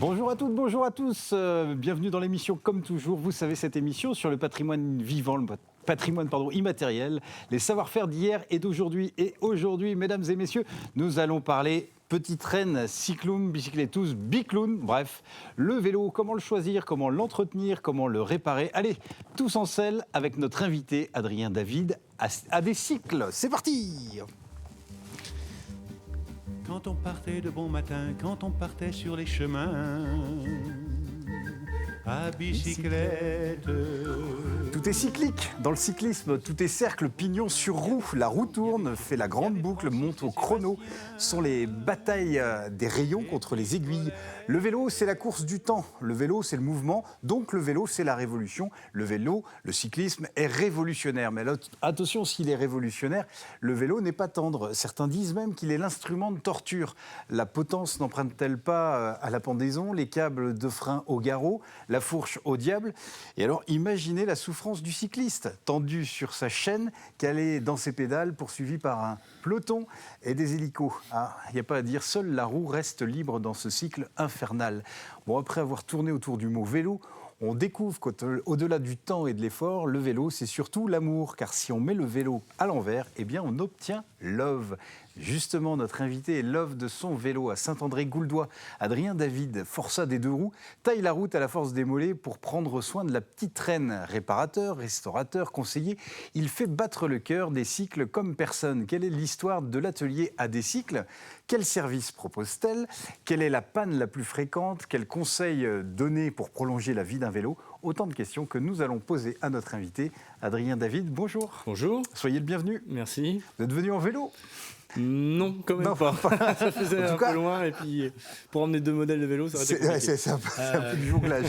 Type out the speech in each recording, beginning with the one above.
Bonjour à toutes, bonjour à tous. Bienvenue dans l'émission Comme toujours. Vous savez, cette émission sur le patrimoine vivant, le patrimoine immatériel, les savoir-faire d'hier et d'aujourd'hui. Et aujourd'hui, mesdames et messieurs, nous allons parler petite reine, cycloun, bicycletous, bicloun. Bref, le vélo, comment le choisir, comment l'entretenir, comment le réparer. Allez, tous en selle avec notre invité Adrien David à des cycles. C'est parti! Quand on partait de bon matin, quand on partait sur les chemins, à bicyclette. Tout est cyclique. Dans le cyclisme, tout est cercle, pignon sur roue. La roue tourne, fait la grande boucle, monte au chrono. Ce sont les batailles des rayons contre les aiguilles. Le vélo, c'est la course du temps. Le vélo, c'est le mouvement. Donc le vélo, c'est la révolution. Le vélo, le cyclisme est révolutionnaire. Mais là, attention, s'il est révolutionnaire, le vélo n'est pas tendre. Certains disent même qu'il est l'instrument de torture. La potence n'emprunte-t-elle pas à la pendaison, les câbles de frein au garrot, la fourche au diable? Et alors, imaginez la souffrance du cycliste, tendu sur sa chaîne, calé dans ses pédales, poursuivi par un peloton et des hélicos. Ah, il n'y a pas à dire, seule la roue reste libre dans ce cycle infernal. Bon, après avoir tourné autour du mot vélo, on découvre qu'au-delà du temps et de l'effort, le vélo, c'est surtout l'amour. Car si on met le vélo à l'envers, eh bien, on obtient love. Justement, notre invité est love de son vélo à Saint-André-Gouldois. Adrien David, forçat des deux roues, taille la route à la force des mollets pour prendre soin de la petite reine. Réparateur, restaurateur, conseiller, il fait battre le cœur des cycles comme personne. Quelle est l'histoire de l'atelier à des cycles? Quel service propose-t-elle? Quelle est la panne la plus fréquente? Quels conseils donner pour prolonger la vie d'un vélo? Autant de questions que nous allons poser à notre invité, Adrien David. Bonjour. Bonjour. Soyez le bienvenu. Merci. Vous êtes venu en vélo? Non, quand même pas. Ça faisait un peu loin et puis pour emmener deux modèles de vélo, ça aurait été compliqué. C'est un peu du jonglage.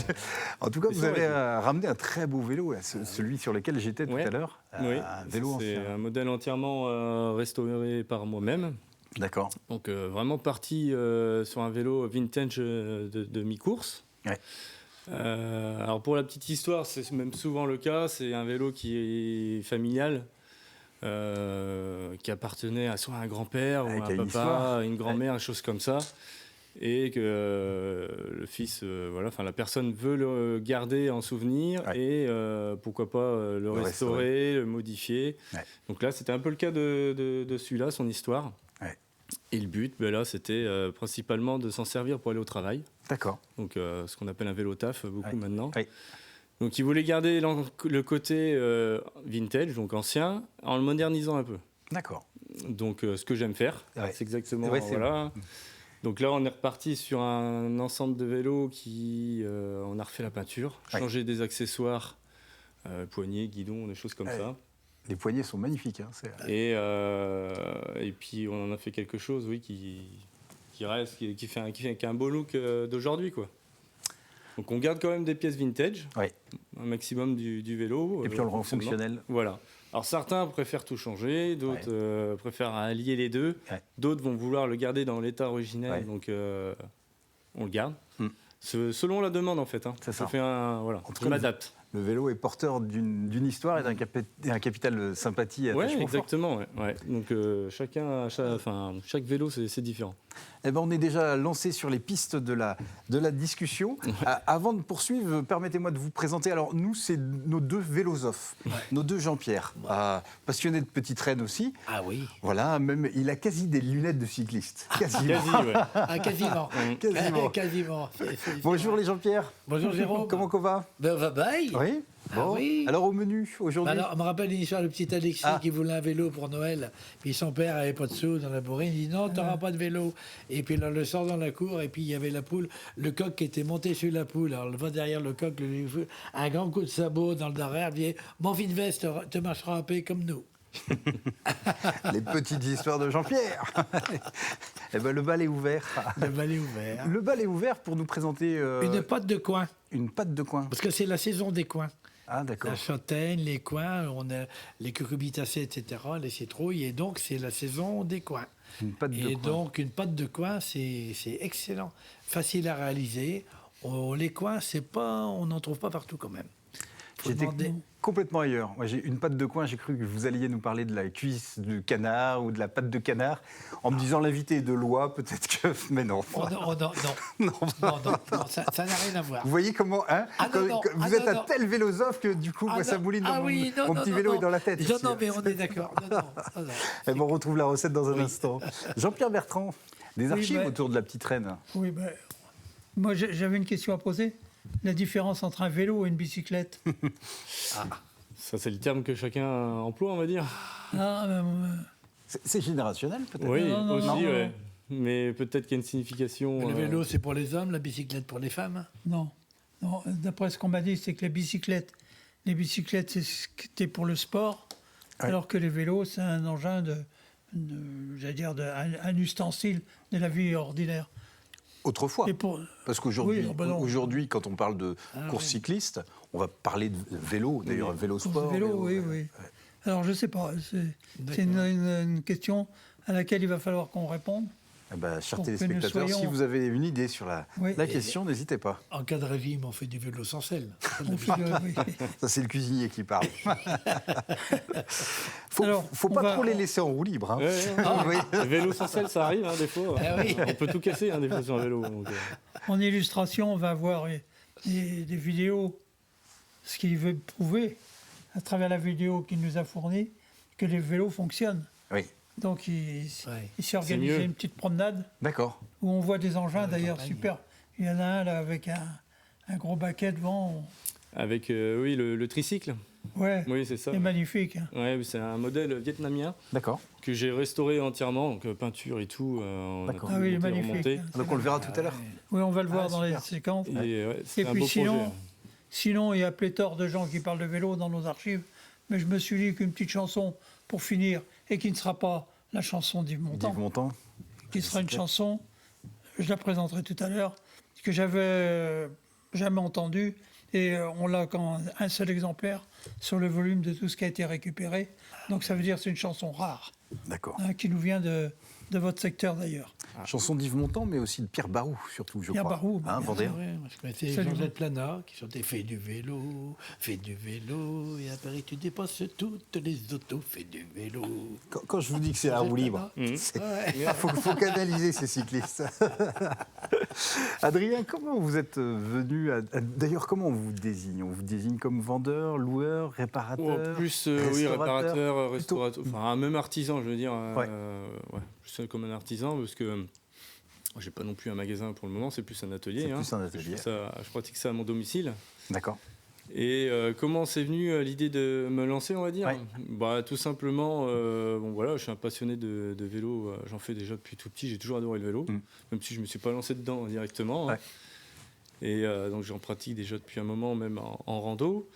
En tout cas, vous avez ramené un très beau vélo, là, celui sur lequel j'étais tout à l'heure. Oui, un vélo c'est ancien. un modèle entièrement restauré par moi-même. D'accord. Donc vraiment parti sur un vélo vintage de mi-course. Ouais. Alors pour la petite histoire, c'est même souvent le cas, c'est un vélo qui est familial. Qui appartenait soit à un grand-père ou à un papa, une grand-mère, une chose comme ça, et que le fils, la personne veut le garder en souvenir et pourquoi pas le restaurer, le modifier. Ouais. Donc là, c'était un peu le cas de celui-là, son histoire. Ouais. Et le but, là, c'était principalement de s'en servir pour aller au travail. D'accord. Donc ce qu'on appelle un vélo taf beaucoup maintenant. Ouais. Donc, il voulait garder le côté vintage, donc ancien, en le modernisant un peu. D'accord. Donc, ce que j'aime faire, c'est exactement... voilà. Donc là, on est reparti sur un ensemble de vélos qui... on a refait la peinture, changé des accessoires, poignées, guidons, des choses comme ça. Les poignées sont magnifiques. Hein, et puis, on en a fait quelque chose, qui reste, qui fait un beau look d'aujourd'hui, quoi. Donc on garde quand même des pièces vintage, un maximum du vélo. Et puis on le rend fonctionnel. Voilà. Alors certains préfèrent tout changer, d'autres préfèrent allier les deux, d'autres vont vouloir le garder dans l'état originel, donc on le garde. Selon la demande en fait. Hein. C'est ça. Je m'adapte. Le vélo est porteur d'une histoire et d'un capital de sympathie. Oui, exactement. Ouais. Donc chaque vélo c'est différent. Eh ben, on est déjà lancé sur les pistes de la discussion. Avant de poursuivre, permettez-moi de vous présenter. Alors, nous, c'est nos deux vélosophes, nos deux Jean-Pierre, passionnés de petites reines aussi. Ah oui. Voilà, même, il a quasi des lunettes de cycliste. Quasiment. Quasiment. Bonjour les Jean-Pierre. Bonjour Jérôme. Comment qu'on va? Ben, va bien. Oui. Bon. Oui. Alors au menu aujourd'hui. Alors, on me rappelle une histoire de petit Alexis qui voulait un vélo pour Noël. Puis son père avait pas de sous dans la bourrine. Il dit non, tu n'auras pas de vélo. Et puis là, le sort dans la cour. Et puis il y avait la poule, le coq qui était monté sur la poule. Alors, va derrière le coq, un grand coup de sabot dans le derrière. Il dit mon fils veste, te marchera un peu comme nous. Les petites histoires de Jean-Pierre. Eh ben, le bal est ouvert. Le bal est ouvert. Le bal est ouvert pour nous présenter... Une pâte de coin. Une pâte de coin. Parce que c'est la saison des coins. Ah, d'accord. La châtaigne, les coins, on a les cucurbitacées, etc., les citrouilles, et donc c'est la saison des coins. Une pâte de coin. Et donc une pâte de coin, c'est excellent, facile à réaliser. Les coins, on n'en trouve pas partout quand même. complètement ailleurs. Moi, j'ai une patte de coin, j'ai cru que vous alliez nous parler de la cuisse du canard ou de la patte de canard. En me disant l'invité est de loi, peut-être que... Mais non. Oh, non, ça n'a rien à voir. Vous voyez comment... Hein, vous êtes un tel vélosophe que du coup, moi, ça mouline dans mon petit vélo et dans la tête. Non, mais on est d'accord. Et bon, on retrouve la recette dans un instant. Jean-Pierre Bertrand, des archives autour de la petite reine. Oui, moi j'avais une question à poser. La différence entre un vélo et une bicyclette. Ça, c'est le terme que chacun emploie, on va dire. C'est générationnel, peut-être. Oui, aussi, ouais. Mais peut-être qu'il y a une signification. Le vélo, c'est pour les hommes, la bicyclette pour les femmes. Non, d'après ce qu'on m'a dit, c'est que les bicyclettes, c'était pour le sport, alors que les vélos, c'est un engin un ustensile de la vie ordinaire. Autrefois, parce qu'aujourd'hui, quand on parle de course cycliste, on va parler de vélo, d'ailleurs, vélo sport. Vélo, oui. Alors, je ne sais pas, c'est une question à laquelle il va falloir qu'on réponde. Chers téléspectateurs, si vous avez une idée sur la question, n'hésitez pas. En cas de régime, on fait du vélo sans selle. Ça, c'est le cuisinier qui parle. Faut pas trop les laisser en roue libre. Hein. Le vélo sans selle, ça arrive, des fois. On peut tout casser, des fois, sur un vélo. Donc, En illustration, on va voir des vidéos, ce qu'il veut prouver, à travers la vidéo qu'il nous a fournie, que les vélos fonctionnent. Oui. Donc, il s'est organisé une petite promenade. D'accord. Où on voit des engins, d'ailleurs, super. Il y en a un, là, avec un gros baquet devant. Avec, le tricycle. Ouais, oui, c'est ça. C'est magnifique. Ouais, c'est un modèle vietnamien. D'accord. Que j'ai restauré entièrement, donc peinture et tout. D'accord. Il est magnifique. Donc on le verra tout à l'heure. Oui, on va le voir dans les séquences. Et puis sinon, il y a pléthore de gens qui parlent de vélo dans nos archives. Mais je me suis dit qu'une petite chanson pour finir, et qui ne sera pas la chanson d'Yves Montand, qui sera une chanson, je la présenterai tout à l'heure, que j'avais jamais entendue, et on l'a qu'un seul exemplaire sur le volume de tout ce qui a été récupéré. Donc ça veut dire que c'est une chanson rare. D'accord. Qui nous vient de votre secteur d'ailleurs. Chanson d'Yves Montand, mais aussi de Pierre Barou, surtout, je crois. Pierre Barou, Vendéen. Je connaissais Jean-Jacques Plana, qui chantait « Fais du vélo, et après tu dépasses toutes les autos, fais du vélo ». Quand je vous dis que c'est la roue libre, il faut canaliser ces cyclistes. Adrien, comment vous êtes venu D'ailleurs, comment on vous désigne ? On vous désigne comme vendeur, loueur, réparateur, réparateur, restaurateur, enfin même artisan, je veux dire. Plus comme un artisan, parce que j'ai pas non plus un magasin pour le moment, c'est plus un atelier. C'est plus un atelier. Je pratique ça à mon domicile. D'accord. Et comment c'est venu l'idée de me lancer, on va dire ? Tout simplement, je suis un passionné de vélo. J'en fais déjà depuis tout petit. J'ai toujours adoré le vélo, même si je me suis pas lancé dedans directement. Et donc j'en pratique déjà depuis un moment, même en rando.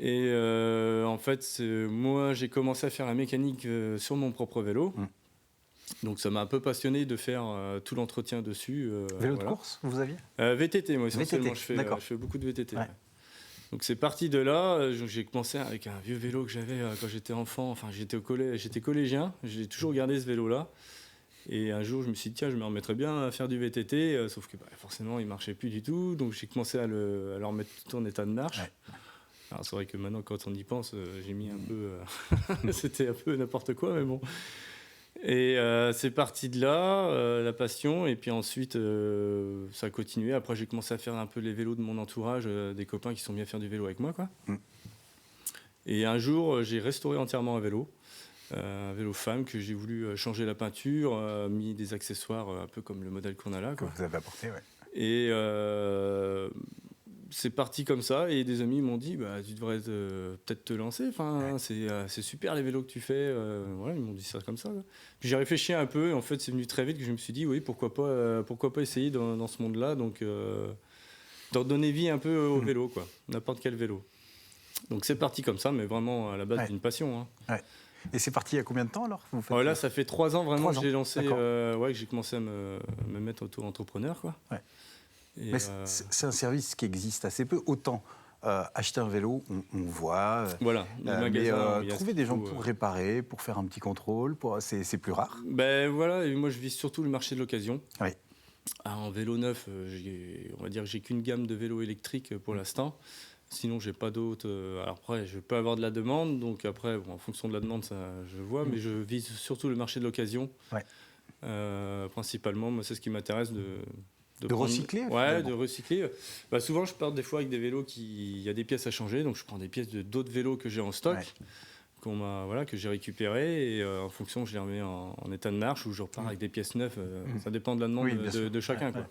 Et en fait, moi, j'ai commencé à faire la mécanique sur mon propre vélo. Donc ça m'a un peu passionné de faire tout l'entretien dessus. Vélo de course, vous aviez VTT, moi essentiellement. Je fais beaucoup de VTT. Ouais. Donc c'est parti de là. J'ai commencé avec un vieux vélo que j'avais quand j'étais enfant. Enfin, j'étais collégien. J'ai toujours gardé ce vélo-là. Et un jour, je me suis dit, tiens, je me remettrais bien à faire du VTT. Sauf que forcément, il ne marchait plus du tout. Donc j'ai commencé à le remettre tout en état de marche. Alors c'est vrai que maintenant, quand on y pense, j'ai mis un peu... C'était un peu n'importe quoi, mais bon... Et c'est parti de là, la passion, et puis ensuite ça a continué. Après j'ai commencé à faire un peu les vélos de mon entourage, des copains qui sont venus faire du vélo avec moi, quoi. Et un jour j'ai restauré entièrement un vélo femme, que j'ai voulu changer la peinture, mis des accessoires un peu comme le modèle qu'on a là, quoi. Que vous avez apporté, ouais. Et c'est parti comme ça, et des amis m'ont dit tu devrais peut-être te lancer, c'est super les vélos que tu fais, ils m'ont dit ça comme ça. Puis j'ai réfléchi un peu, et en fait c'est venu très vite que je me suis dit oui, pourquoi pas essayer dans ce monde-là, donc d'en donner vie un peu au vélo, quoi, n'importe quel vélo. Donc c'est parti comme ça, mais vraiment à la base d'une passion. Et c'est parti il y a combien de temps alors Là ça fait 3 ans vraiment que j'ai lancé, que j'ai commencé à me mettre auto-entrepreneur, quoi. Mais c'est un service qui existe assez peu. Autant acheter un vélo, on voit. Mais trouver des gens pour réparer, pour faire un petit contrôle, c'est plus rare. Et moi je vise surtout le marché de l'occasion. En vélo neuf, on va dire que j'ai qu'une gamme de vélos électriques pour l'instant. Sinon, j'ai pas d'autres. Alors après, je peux avoir de la demande, donc après, bon, en fonction de la demande, ça, je vois, mais je vise surtout le marché de l'occasion. Ouais. Principalement, moi, c'est ce qui m'intéresse de prendre... recycler. Ouais, de recycler. Bah, souvent, je pars des fois avec des vélos il y a des pièces à changer, donc je prends des pièces d'autres vélos que j'ai en stock. Ouais. Que j'ai récupéré et en fonction je les remets en état de marche ou je repars avec des pièces neuves, ça dépend de la demande de chacun. Quoi.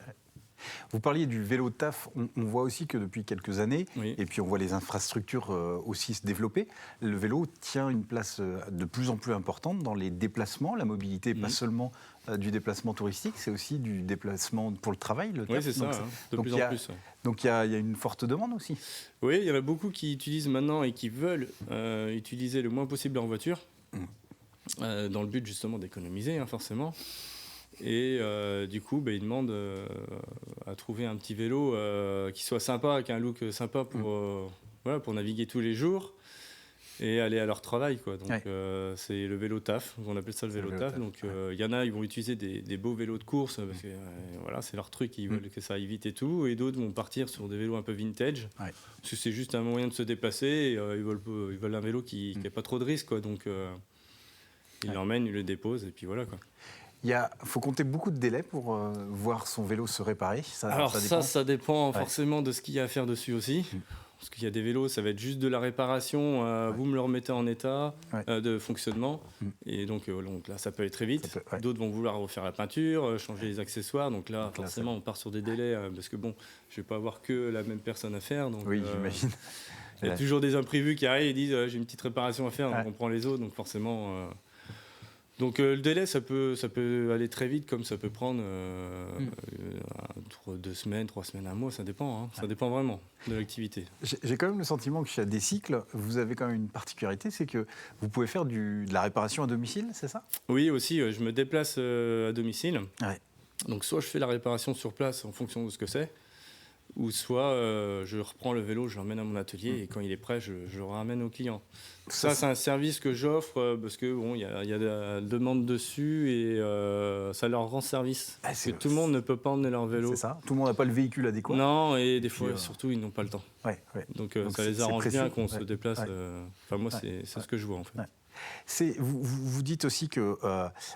Vous parliez du vélo taf, on voit aussi que depuis quelques années, oui. et puis on voit les infrastructures aussi se développer, le vélo tient une place de plus en plus importante dans les déplacements, la mobilité, pas seulement du déplacement touristique, c'est aussi du déplacement pour le travail, le taf. Oui, c'est ça, de plus en plus. Donc il y a une forte demande aussi. Oui, il y en a beaucoup qui utilisent maintenant et qui veulent utiliser le moins possible leur voiture, dans le but justement d'économiser, forcément. Et du coup, ils demandent à trouver un petit vélo qui soit sympa, avec un look sympa pour naviguer tous les jours et aller à leur travail. Quoi. Donc c'est le vélo taf, on appelle ça le vélo taf. Donc il y en a, ils vont utiliser des beaux vélos de course, parce que c'est leur truc, ils veulent que ça aille vite et tout. Et d'autres vont partir sur des vélos un peu vintage, parce que c'est juste un moyen de se déplacer. Et, ils veulent un vélo qui n'a pas trop de risques. Quoi. Donc ils l'emmènent, ils le déposent, et puis voilà. Quoi. Il faut compter beaucoup de délais pour voir son vélo se réparer. Ça dépend forcément de ce qu'il y a à faire dessus aussi. Parce qu'il y a des vélos, ça va être juste de la réparation, vous me le remettez en état de fonctionnement. Et donc là, ça peut aller très vite. D'autres vont vouloir refaire la peinture, changer les accessoires. Donc là, forcément, on part sur des délais, parce que je ne vais pas avoir que la même personne à faire. Donc, j'imagine. Il y a toujours des imprévus qui arrivent et disent j'ai une petite réparation à faire, donc on prend les autres. Donc forcément... Donc le délai, ça peut aller très vite, comme ça peut prendre 2 semaines, 3 semaines, 1 mois, ça dépend. Ça dépend vraiment de l'activité. J'ai quand même le sentiment que chez Adécycle, vous avez quand même une particularité, c'est que vous pouvez faire de la réparation à domicile, c'est ça ? Oui, aussi, je me déplace à domicile. Ouais. Donc soit je fais la réparation sur place en fonction de ce que c'est, ou soit je reprends le vélo, je l'emmène à mon atelier et quand il est prêt, je le ramène au client. Ça, c'est un service que j'offre parce que il y a de la demande dessus et ça leur rend service. Parce que tout le monde ne peut pas emmener leur vélo. C'est ça. Tout le monde n'a pas le véhicule adéquat. Non, et des fois, surtout, ils n'ont pas le temps. Donc ça les arrange bien qu'on se déplace. Moi, c'est ce que je vois en fait. Vous dites aussi que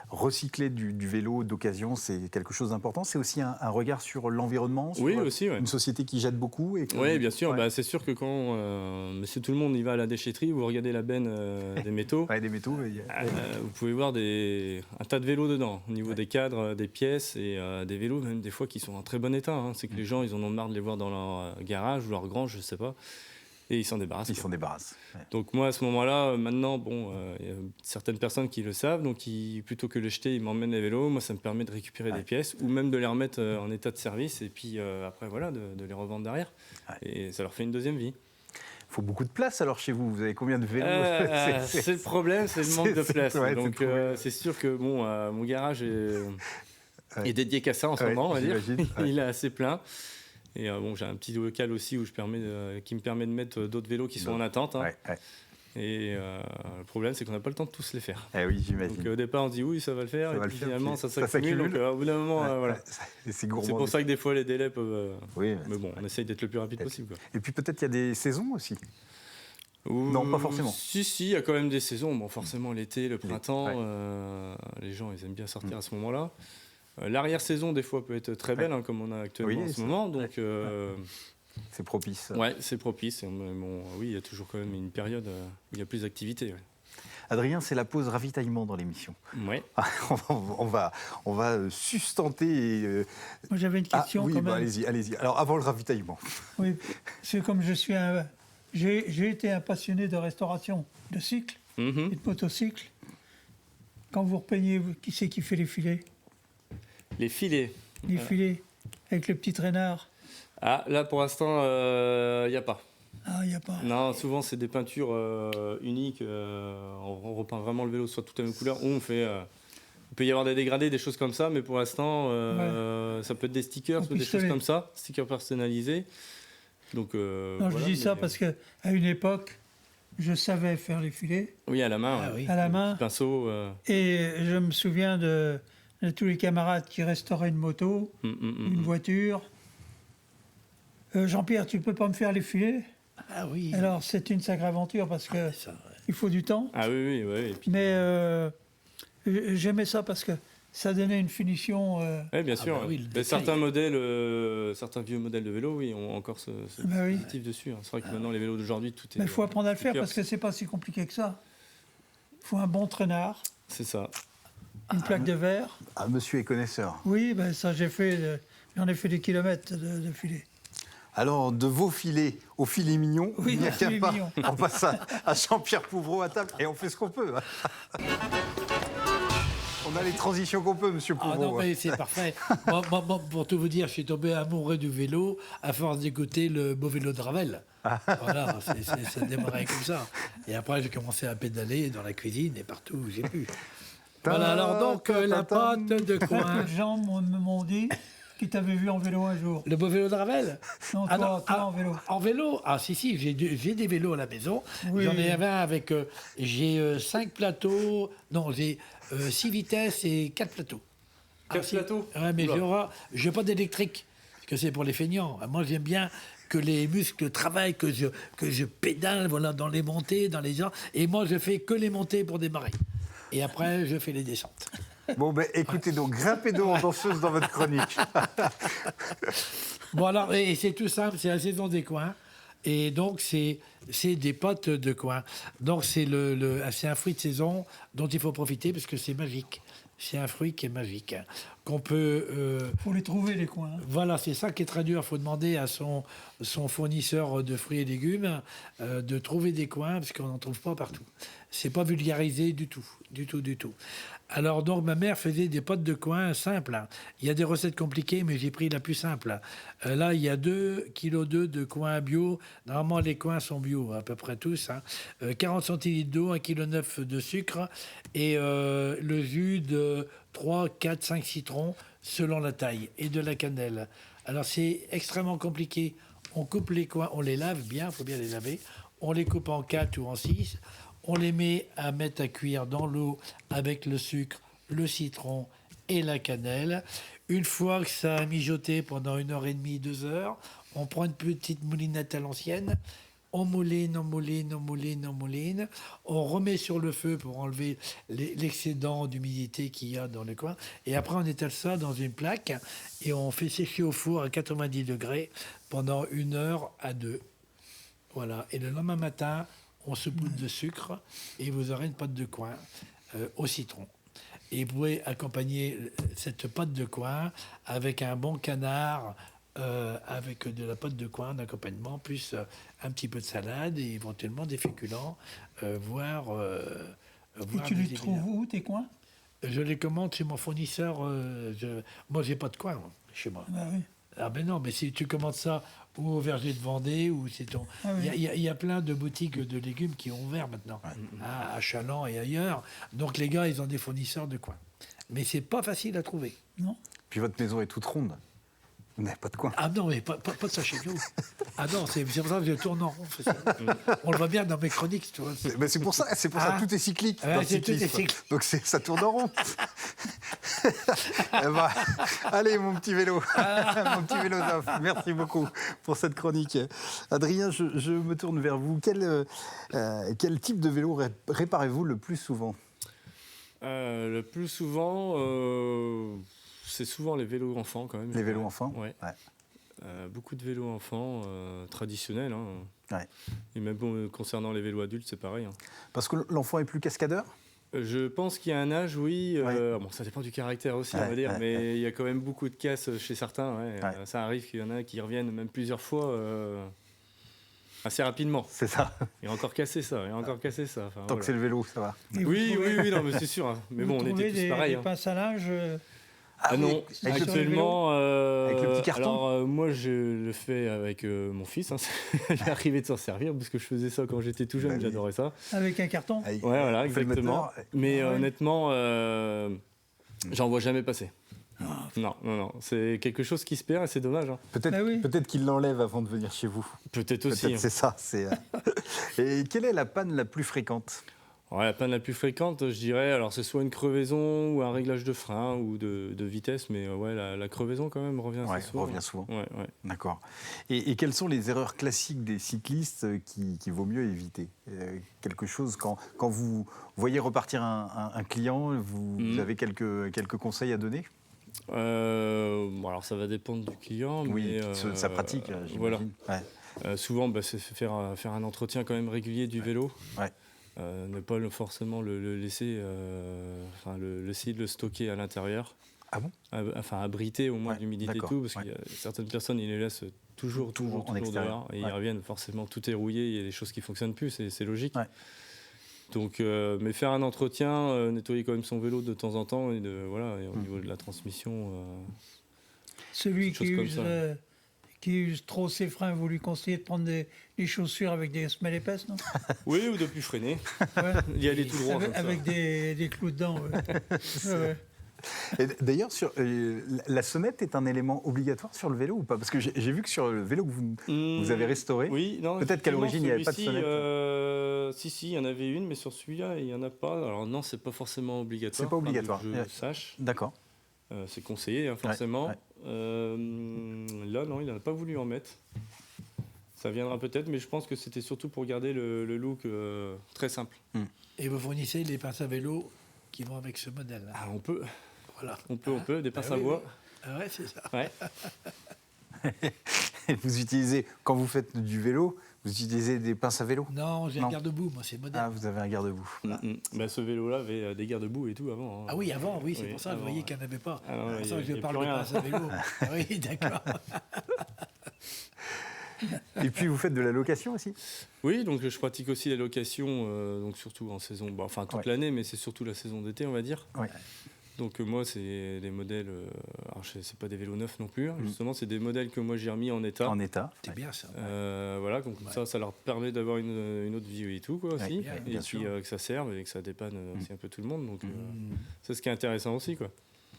recycler du vélo d'occasion, c'est quelque chose d'important. C'est aussi un regard sur l'environnement, sur aussi, une société qui jette beaucoup. Oui, bien sûr. C'est sûr que quand Monsieur Tout le Monde y va à la déchetterie, vous regardez la benne des métaux. Des métaux. Vous pouvez voir un tas de vélos dedans, au niveau des cadres, des pièces et des vélos même des fois qui sont en très bon état. C'est que les gens, ils en ont marre de les voir dans leur garage ou leur grange, je ne sais pas. Et ils s'en débarrassent. Donc moi, à ce moment-là, maintenant, il y a certaines personnes qui le savent, donc plutôt que de les jeter, ils m'emmènent les vélos. Moi, ça me permet de récupérer des pièces ou même de les remettre en état de service et puis après, de les revendre derrière. Et ça leur fait une deuxième vie. Il faut beaucoup de place alors chez vous. Vous avez combien de vélos ? C'est le problème, c'est le manque de place. Donc c'est sûr que mon garage est dédié qu'à ça en ce moment, on va dire. Il est assez plein. Et j'ai un petit local aussi où qui me permet de mettre d'autres vélos qui sont en attente. Et le problème, c'est qu'on n'a pas le temps de tous les faire. Oui, j'imagine. Donc au départ, on se dit oui, ça va le faire. Et puis finalement, ça s'accumule. Donc au bout d'un moment, c'est pour ça que des fois, les délais peuvent... mais on essaye d'être le plus rapide possible. Quoi. Et puis peut-être il y a des saisons aussi. Non, pas forcément. Si, il y a quand même des saisons. Forcément, l'été, le printemps, les gens, ils aiment bien sortir à ce moment-là. L'arrière-saison, des fois, peut être très belle, comme on a actuellement en ce moment. Donc, c'est propice. C'est propice. Il y a toujours quand même une période où il y a plus d'activité. Adrien, c'est la pause ravitaillement dans l'émission. Oui. on va sustenter. Moi, j'avais une question quand même. Allez-y. Alors, avant le ravitaillement. Oui, c'est comme j'ai été un passionné de restauration de cycles et de motocycles. Quand vous repeignez, qui c'est qui fait les filets ? Les filets. Les filets, avec le petit traînard. Là, pour l'instant, il n'y a pas. Il n'y a pas. Non, souvent, c'est des peintures uniques. On repeint vraiment le vélo soit toute la même couleur. Il peut y avoir des dégradés, des choses comme ça, mais pour l'instant, ça peut être des stickers, des choses comme ça, stickers personnalisés. Donc, je dis ça parce qu'à une époque, je savais faire les filets. Oui, à la main. À la main. Pinceau. Et je me souviens de tous les camarades qui restauraient une moto, une voiture. Jean-Pierre, tu peux pas me faire les filets ? Ah oui. Alors, c'est une sacrée aventure parce que il faut du temps. Ah oui, oui. Et puis... Mais j'aimais ça parce que ça donnait une finition. Oui, bien sûr. bah oui, Mais certains modèles, certains vieux modèles de vélo, oui, ont encore ce dispositif dessus. C'est vrai que maintenant, les vélos d'aujourd'hui, tout est... Mais il faut apprendre à le faire parce que c'est pas si compliqué que ça. Il faut un bon traînard, C'est ça. une plaque de verre. Ah, monsieur est connaisseur. Oui, ben ça j'en ai fait des kilomètres de filets. Alors, de vos filets aux filets mignons, Oui, il n'y a qu'à filets pas. mignons. On passe à Jean-Pierre Pouvreau à table et on fait ce qu'on peut. On a les transitions qu'on peut, monsieur Ah Pouvreau. non, mais c'est parfait. Moi, pour tout vous dire, je suis tombé amoureux du vélo à force d'écouter le beau vélo de Ravel. Voilà, ça démarrait comme ça. Et après, j'ai commencé à pédaler dans la cuisine et partout où j'ai pu. Voilà, alors donc, la pâte de coin. Les gens m'ont dit qu'ils t'avaient vu en vélo un jour. Le beau vélo de Ravel? Non, toi en vélo. En vélo? Ah si, j'ai des vélos à la maison. Oui. J'en ai un avec... j'ai 5 plateaux... Non, j'ai 6 vitesses et 4 plateaux. 4 plateaux? Ouais, mais je n'ai pas d'électrique, parce que c'est pour les feignants. Moi, j'aime bien que les muscles travaillent, que je pédale voilà, dans les montées, dans les gens. Et moi, je fais que les montées pour démarrer. Et après, je fais les descentes. Bon, ben écoutez, donc, grimpez d'eau en danseuse dans votre chronique. Bon, alors, et c'est tout simple, c'est la saison des coins. Et donc, c'est des potes de coin. Donc, c'est un fruit de saison dont il faut profiter parce que c'est magique. C'est un fruit qui est magique. Qu'on peut... Faut les trouver, les coins. Voilà, c'est ça qui est très dur. Il faut demander à son fournisseur de fruits et légumes de trouver des coins parce qu'on n'en trouve pas partout. C'est pas vulgarisé du tout, du tout, du tout. Alors donc ma mère faisait des potes de coin simples. Il y a des recettes compliquées, mais j'ai pris la plus simple. Là, il y a 2,2 kg de coin bio. Normalement, les coins sont bio, à peu près tous. 40 centilitres d'eau, 1,9 kg de sucre et le jus de 3, 4, 5 citrons selon la taille et de la cannelle. Alors c'est extrêmement compliqué. On coupe les coins, on les lave bien, il faut bien les laver. On les coupe en 4 ou en 6. On les met à mettre à cuire dans l'eau avec le sucre, le citron et la cannelle. Une fois que ça a mijoté pendant 1h30, 2 heures, on prend une petite moulinette à l'ancienne. On mouline, on mouline, on mouline, on mouline. On remet sur le feu pour enlever l'excédent d'humidité qu'il y a dans le coin. Et après, on étale ça dans une plaque et on fait sécher au four à 90 degrés pendant 1 heure à 2. Voilà. Et le lendemain matin, on se poudre de sucre et vous aurez une pâte de coin au citron. Et vous pouvez accompagner cette pâte de coin avec un bon canard, avec de la pâte de coin d'accompagnement, plus un petit peu de salade et éventuellement des féculents, voire Et tu les trouves où, tes coins? Je les commande chez mon fournisseur. Moi, j'ai pas de coin chez moi. Ah, oui. Ah ben non, mais si tu commandes ça ou au verger de Vendée, ou c'est ton... Il y a plein de boutiques de légumes qui ont ouvert maintenant, à Chaland et ailleurs. Donc les gars, ils ont des fournisseurs de coin. Mais c'est pas facile à trouver. Non. Puis votre maison est toute ronde. Vous n'avez pas de coin. Ah non, mais pas de ça chez nous. Ah non, c'est pour ça que je tourne en rond. On le voit bien dans mes chroniques, tu vois. C'est pour ça, tout est cyclique dans le cyclisme. Donc ça tourne en rond. Allez, mon petit vélo. Mon petit vélo d'off. Merci beaucoup pour cette chronique. Adrien, je me tourne vers vous. Quel type de vélo réparez-vous le plus souvent? Le plus souvent... c'est souvent les vélos enfants quand même. Les vélos enfants? Ouais. Beaucoup de vélos enfants traditionnels. Hein. Ouais. Et même concernant les vélos adultes, c'est pareil. Hein. Parce que l'enfant est plus cascadeur? Je pense qu'il y a un âge, oui. Bon, ça dépend du caractère aussi, on va dire. Mais il y a quand même beaucoup de casses chez certains. Ça arrive qu'il y en a qui reviennent même plusieurs fois assez rapidement. C'est ça. Et encore cassé ça. Enfin, Tant voilà. que c'est le vélo, ça va. Oui, non, mais c'est sûr. Hein. Mais bon, on était tous pareils. Des pinces à linge Ah non, avec actuellement, avec le petit carton. Alors moi je le fais avec mon fils. Hein. Il est arrivé de s'en servir parce que je faisais ça quand j'étais tout jeune, j'adorais ça. avec un carton. Ouais, voilà, exactement. Mais honnêtement, j'en vois jamais passer. Non, c'est quelque chose qui se perd et c'est dommage. Hein. Peut-être qu'il l'enlève avant de venir chez vous. Peut-être aussi. C'est ça. Et quelle est la panne la plus fréquente? Ouais, la panne la plus fréquente, je dirais, alors c'est soit une crevaison ou un réglage de frein ou de vitesse, mais ouais, la crevaison quand même revient assez souvent. Revient souvent. Ouais. D'accord. Et quelles sont les erreurs classiques des cyclistes qui vaut mieux éviter? Quelque chose, quand vous voyez repartir un client, vous avez quelques conseils à donner? Bon, alors ça va dépendre du client, Oui, mais sa pratique, j'imagine. voilà. Ouais. Souvent, c'est faire un entretien quand même régulier du vélo. Ouais. Ne pas forcément le laisser, essayer de le stocker à l'intérieur. Ah bon? Abriter au moins de l'humidité et tout, parce qu'il y a certaines personnes, ils les laissent toujours en extérieur. dehors, et ils reviennent forcément tout est rouillé, il y a des choses qui ne fonctionnent plus, c'est logique. Ouais. Donc, mais faire un entretien, nettoyer quand même son vélo de temps en temps, et au niveau de la transmission. Celui qui use trop ses freins, vous lui conseillez de prendre des chaussures avec des semelles épaisses, non? Oui, ou de plus freiner. Ouais. Il y a des tout droits. Avec des clous dedans. Ouais. Et d'ailleurs, la sonnette est un élément obligatoire sur le vélo ou pas? Parce que j'ai vu que sur le vélo que vous avez restauré, peut-être qu'à l'origine il n'y avait pas de sonnette. Si, il y en avait une, mais sur celui-là, il n'y en a pas. Alors non, c'est pas forcément obligatoire. C'est pas obligatoire. Que je sache. D'accord. C'est conseillé, forcément. Ouais. Là, non, il n'a pas voulu en mettre. Ça viendra peut-être, mais je pense que c'était surtout pour garder le look très simple. Et vous fournissez les pinces à vélo qui vont avec ce modèle-là? Ah, on peut. Voilà. On peut, des pinces à bois. Ah ouais, c'est ça. Ouais. Vous utilisez, quand vous faites du vélo, vous utilisez des pinces à vélo? Non, j'ai un garde-boue, moi, c'est modèle. Ah, vous avez un garde-boue. Ce vélo-là avait des garde-boue et tout avant. Hein. Ah oui, avant, oui, c'est pour ça, vous voyez qu'il n'y en avait pas. Ah non, c'est pour ça que je y a parle plus de rien. pinces à vélo. Ah oui, d'accord. Et puis vous faites de la location aussi? Oui, donc je pratique aussi la location, donc surtout en saison, toute l'année, mais c'est surtout la saison d'été, on va dire. Ouais. Donc moi, c'est des modèles, alors c'est pas des vélos neufs non plus, justement, c'est des modèles que moi j'ai remis en état. En état. C'est bien ça. Voilà, donc ça leur permet d'avoir une autre vie et tout, quoi, aussi. Ouais, Et bien puis sûr. que ça serve et que ça dépanne aussi un peu tout le monde. Donc c'est ce qui est intéressant aussi, quoi.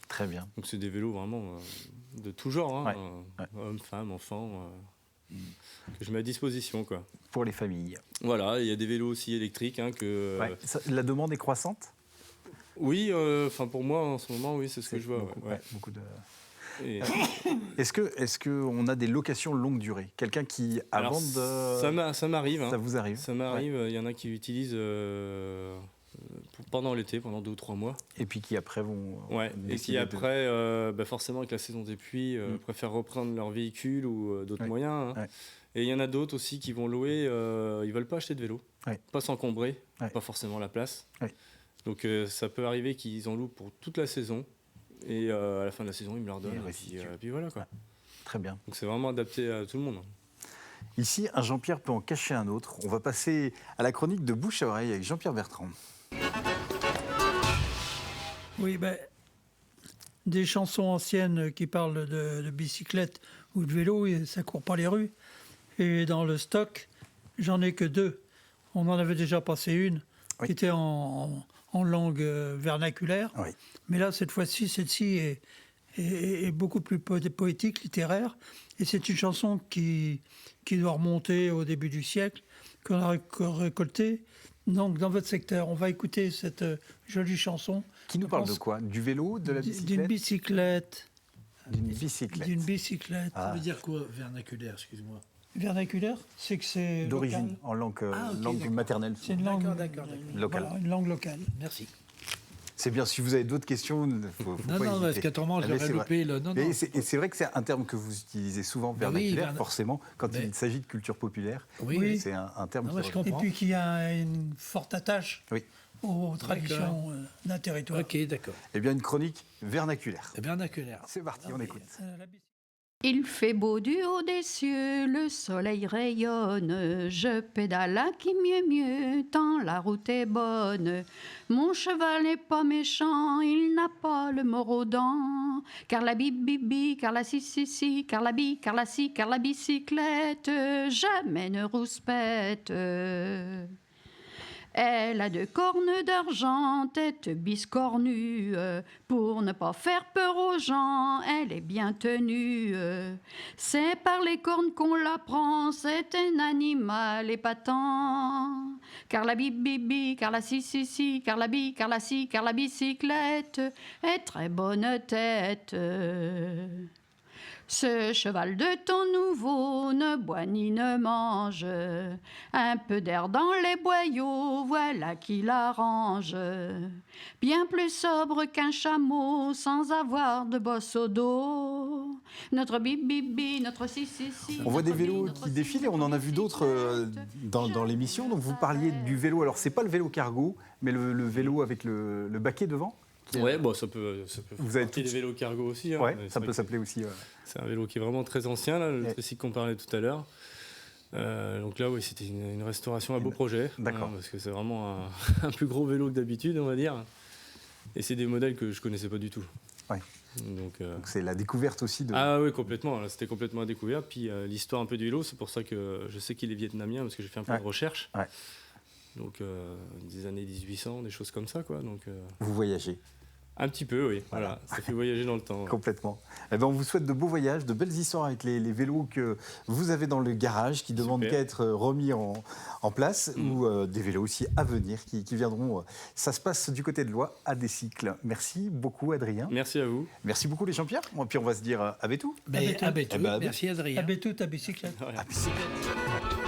Très bien. Donc c'est des vélos vraiment de tout genre, hein, hommes, femmes, enfants, que je mets à disposition, quoi. Pour les familles. Voilà, il y a des vélos aussi électriques La demande est croissante? Oui, pour moi en ce moment, oui, c'est ce que je vois. Beaucoup de... Est-ce qu'on a des locations longue durée? Quelqu'un qui, avant de... Ça m'arrive. Ça vous arrive? Ça m'arrive. Il y en a qui l'utilisent pendant l'été, pendant 2 ou 3 mois. Et puis qui après vont... Et qui après, forcément avec la saison des pluies, préfèrent reprendre leur véhicule ou d'autres moyens. Hein. Et il y en a d'autres aussi qui vont louer, ils veulent pas acheter de vélo, pas s'encombrer, pas forcément la place. Donc ça peut arriver qu'ils en louent pour toute la saison. Et à la fin de la saison, ils me leur donnent. Et puis voilà, quoi. Très bien. Donc c'est vraiment adapté à tout le monde. Ici, un Jean-Pierre peut en cacher un autre. On va passer à la chronique de Bouche à oreille avec Jean-Pierre Bertrand. Oui, des chansons anciennes qui parlent de bicyclette ou de vélo, et ça court pas les rues. Et dans le stock, j'en ai que 2. On en avait déjà passé une, qui était en langue vernaculaire. Oui. Mais là, cette fois-ci, celle-ci est beaucoup plus poétique, littéraire. Et c'est une chanson qui doit remonter au début du siècle, qu'on a récoltée. Donc, dans votre secteur, on va écouter cette jolie chanson. Qui nous parle de quoi? Du vélo, de la bicyclette? D'une bicyclette. D'une bicyclette. D'une bicyclette. Ça veut dire quoi, vernaculaire, excuse-moi? Vernaculaire, c'est que c'est d'origine, local. en langue, d'accord. maternelle. C'est une langue locale. Voilà, une langue locale. Merci. C'est bien, si vous avez d'autres questions, il ne faut pas hésiter. Parce qu'autrement, j'aurais loupé le... Non, et c'est vrai que c'est un terme que vous utilisez souvent, vernaculaire, forcément, quand il s'agit de culture populaire. Oui. C'est un terme qui... je comprends. Et puis qu'il y a une forte attache aux traditions d'un territoire. Ok, d'accord. Eh bien, une chronique vernaculaire. Vernaculaire. C'est parti, on écoute. Il fait beau du haut des cieux, le soleil rayonne, je pédale à qui mieux, tant la route est bonne. Mon cheval n'est pas méchant, il n'a pas le mort aux dents, car la bibi, car la si, car la bi, car la si, car la bicyclette, jamais ne rouspète. Elle a 2 cornes d'argent, tête biscornue. Pour ne pas faire peur aux gens, elle est bien tenue. C'est par les cornes qu'on la prend, c'est un animal épatant. Car la bibi, car la si, car la bi, car la si, car la bicyclette est très bonne tête. Ce cheval de ton nouveau ne boit ni ne mange. Un peu d'air dans les boyaux, voilà qui l'arrange. Bien plus sobre qu'un chameau, sans avoir de bosse au dos. Notre bibi, notre si. On voit des vélos qui défilent et on en a vu d'autres dans l'émission. Donc vous parliez du vélo, alors c'est pas le vélo cargo, mais le vélo avec le baquet devant. Ouais, bon, ça peut vous avez des vélos cargo aussi. Hein, ouais, ça peut s'appeler aussi. C'est un vélo qui est vraiment très ancien, là, le tricycle qu'on parlait tout à l'heure. Donc là, oui, c'était une restauration à beau projet. D'accord. Parce que c'est vraiment un plus gros vélo que d'habitude, on va dire. Et c'est des modèles que je connaissais pas du tout. Ouais. Donc c'est la découverte aussi de... Ah oui, complètement. Là, c'était complètement à découvert. Puis l'histoire un peu du vélo, c'est pour ça que je sais qu'il est vietnamien, parce que j'ai fait un peu de recherche. Ouais. Donc des années 1800, des choses comme ça, quoi. Donc, vous voyagez? Un petit peu, oui. Voilà. Ça fait voyager dans le temps. Complètement. Eh ben, on vous souhaite de beaux voyages, de belles histoires avec les vélos que vous avez dans le garage, qui demandent qu'à être remis en place, ou des vélos aussi à venir qui viendront. Ça se passe du côté de Loie, à Décycle. Merci beaucoup, Adrien. Merci à vous. Merci beaucoup, les Jean-Pierre. Puis on va se dire à Bétou. À Bétou. Merci, Adrien. À Bétou, ta bicyclette. À bicyclette.